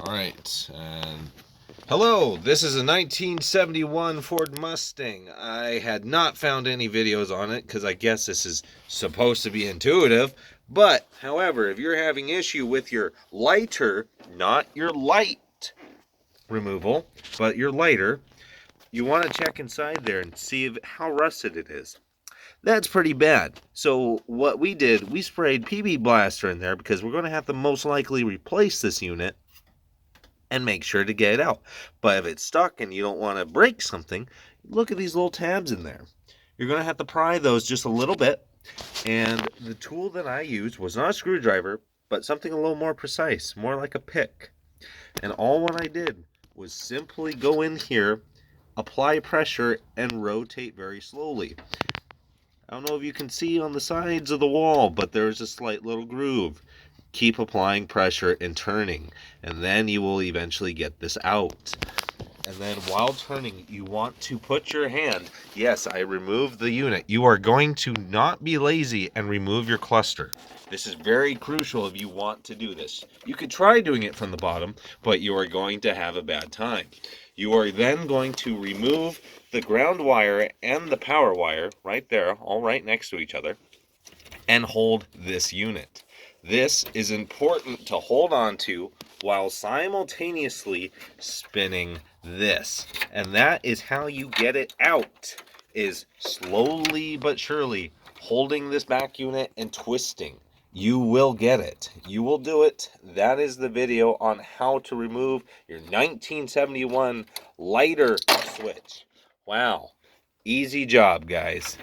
Alright, and hello, this is a 1971 Ford Mustang. I had not found any videos on it because I guess this is supposed to be intuitive. But, however, if you're having issue with your lighter, not your light removal, but your lighter, you want to check inside there and see how rusted it is. That's pretty bad. So what we did, we sprayed PB Blaster in there because we're going to have to most likely replace this unit and make sure to get it out. But if it's stuck and you don't want to break something, look at these little tabs in there. You're going to have to pry those just a little bit. And the tool that I used was not a screwdriver, but something a little more precise, more like a pick. And all what I did was simply go in here, apply pressure, and rotate very slowly. I don't know if you can see on the sides of the wall, but there's a slight little groove. Keep applying pressure and turning, and then you will eventually get this out. And then while turning, you want to put your hand, yes, I removed the unit. You are going to not be lazy and remove your cluster. This is very crucial if you want to do this. You could try doing it from the bottom, but you are going to have a bad time. You are then going to remove the ground wire and the power wire right there, all right next to each other, and hold this unit. This is important to hold on to while simultaneously spinning this. And that is how you get it out, is slowly but surely holding this back unit and twisting. You will get it. You will do it. That is the video on how to remove your 1971 lighter switch. Wow. Easy job, guys.